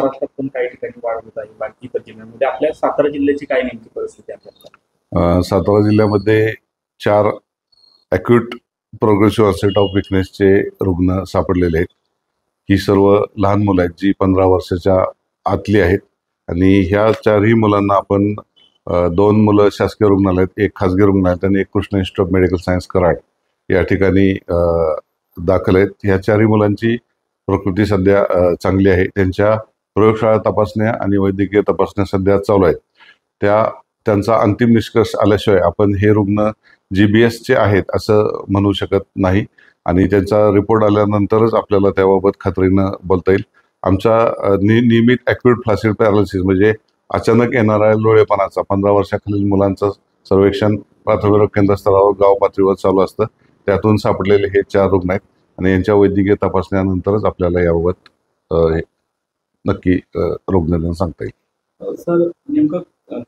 महाराष्ट्रात पण काही ठिकाणी वाढ होत आहे. बाकी इतर जिल्ह्यांमध्ये आपल्या सातारा जिल्ह्याची काय नेमकी परिस्थिती आहे? सातारा जिल्ह्यामध्ये 4 ॲक्यूट प्रोग्रेसिव्ह ऑन्सेट ऑफ विकनेसचे रुग्ण सापडलेले आहेत. ही सर्व लहान मुलं आहेत जी 15 वर्षाच्या आतली आहेत आणि ह्या 4ही मुलांना आपण 2 मुलं शासकीय रुग्णालयात, 1 खाजगी रुग्णालयात आणि 1 Krishna institute of medical science Karad या ठिकाणी दाखल आहेत. ह्या 4ही मुलांची प्रकृती सध्या चांगली आहे. त्यांच्या प्रयोगशाळा तपासण्या आणि वैद्यकीय तपासण्या सध्या चालू आहेत. त्यांचा अंतिम निष्कर्ष आल्याशिवाय आपण हे रुग्ण GBSचे आहेत असं म्हणू शकत नाही आणि त्यांचा रिपोर्ट आल्यानंतरच आपल्याला त्याबाबत खात्रीनं बोलता येईल. आमचा नियमित ॲक्यूट फ्लॅसिड पॅरालिसिस म्हणजे अचानक येणारा लोळेपणाचा 15 वर्षाखालील मुलांचं सर्वेक्षण प्राथमिक आरोग्य केंद्र स्तरावर गाव पातळीवर चालू असतं. त्यातून सापडलेले हे 4 रुग्ण आहेत आणि यांच्या वैद्यकीय तपासण्यानंतरच आपल्याला याबाबत नक्की रोगनिदान सांगता येईल. सर, नेमकं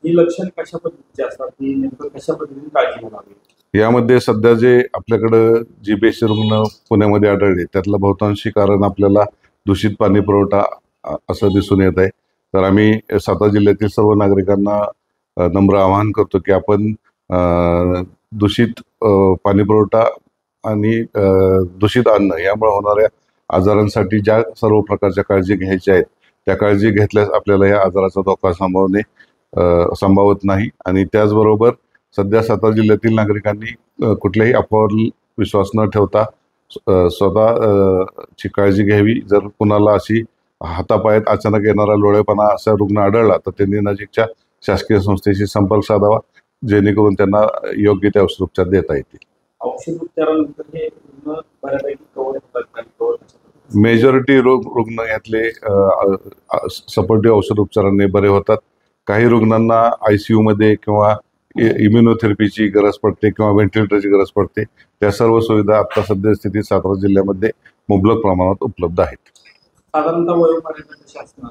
ही लक्षण कशा पद्धतीची असतात, ही नेमकं कशा पद्धतीने काळजी घ्यावी? यामध्ये सध्या जे आपल्याकडं GBSचे रुग्ण पुण्यामध्ये आढळले त्यातलं बहुतांशी कारण आपल्याला दूषित पाणी पुरवठा असं दिसून येत आहे. तर आम्ही सातारा जिल्ह्यातील सर्व नागरिकांना नम्र आवाहन करतो की आपण दूषित पाणी पुरवठा आणि दूषित अन्न यामुळे होणाऱ्या आजारांसाठी ज्या सर्व प्रकारच्या काळजी घ्यायच्या आहेत त्या काळजी घेतल्यास आपल्याला या आजाराचा धोका संभावत नाही. आणि त्याचबरोबर सध्या सातारा जिल्ह्यातील नागरिकांनी कुठल्याही अफवावर विश्वास न ठेवता स्वतःची काळजी घ्यावी. जर कुणाला अशी हातापायात अचानक येणारा लोळेपणा असा रुग्ण आढळला तर त्यांनी नजीकच्या शासकीय संस्थेशी संपर्क साधावा जेणेकरून त्यांना योग्य ते औषधोपचार देता येतील. औषधोपचारानंतर हे रुग्ण बऱ्यापैकी कव्हर होतात. मेजॉरिटी रुग्ण यातले सपोर्टिव्ह औषधोपचारांनी बरे होतात. काही रुग्णांना ICU मध्ये किंवा इम्युनोथेरपीची गरज पडते किंवा व्हेंटिलेटरची गरज पडते. त्या सर्व सुविधा आता सध्या स्थितीत सातारा जिल्ह्यामध्ये मुबलक प्रमाणात उपलब्ध आहेत. साधारणतः वयोमर्यादा कशी असते?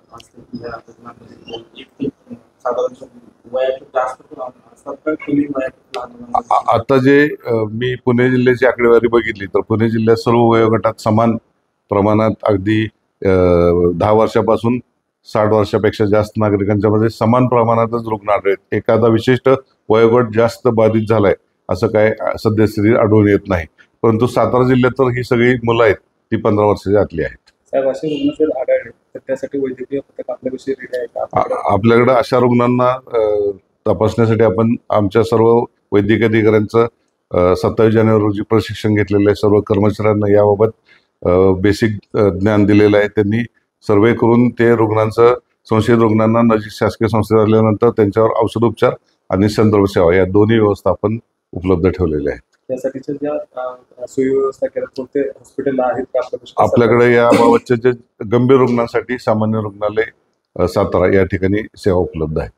आता जे मी पुणे जिल्ह्याची आकडेवारी बघितली तर पुणे जिल्ह्यात सर्व वयोगटात समान प्रमाणात अगदी 10 वर्षापासून 60 वर्षापेक्षा जास्त नागरिकांच्या मध्ये समान प्रमाणातच रुग्ण आढळलेत. एखादा विशिष्ट वयोगट जास्त बाधित झालाय असं काय सद्यस्थितीत आढळून येत नाही. परंतु सातारा जिल्ह्यात तर ही सगळी मुलं आहेत ती 15 वर्षाच्या आतली आहेत. साहेब, असे रुग्ण जर आढळले तर त्यासाठी वैद्यकीय पथक आपल्याविषयी रेडी आहे का? आपल्याकडे अशा रुग्णांना तपासण्यासाठी आपण आमच्या सर्व वैद्यकीय अधिकाऱ्यांचं 27 जानेवारी रोजी प्रशिक्षण घेतलेलं आहे. सर्व कर्मचाऱ्यांना याबाबत बेसिक ज्ञान दिलेलं आहे. त्यांनी सर्वे करून ते रुग्णांचं संशयित रुग्णांना नजीक शासकीय संस्थेत आल्यानंतर त्यांच्यावर औषधोपचार आणि संदर्भ सेवा या दोन्ही व्यवस्था आपण उपलब्ध ठेवलेल्या आहेत. त्यासाठीच्या ज्या सुव्यवस्था केल्या कोणते हॉस्पिटल आहेत का आपल्याकडे? याबाबतच्या जे गंभीर रुग्णांसाठी सामान्य रुग्णालय सातारा या ठिकाणी सेवा उपलब्ध आहे.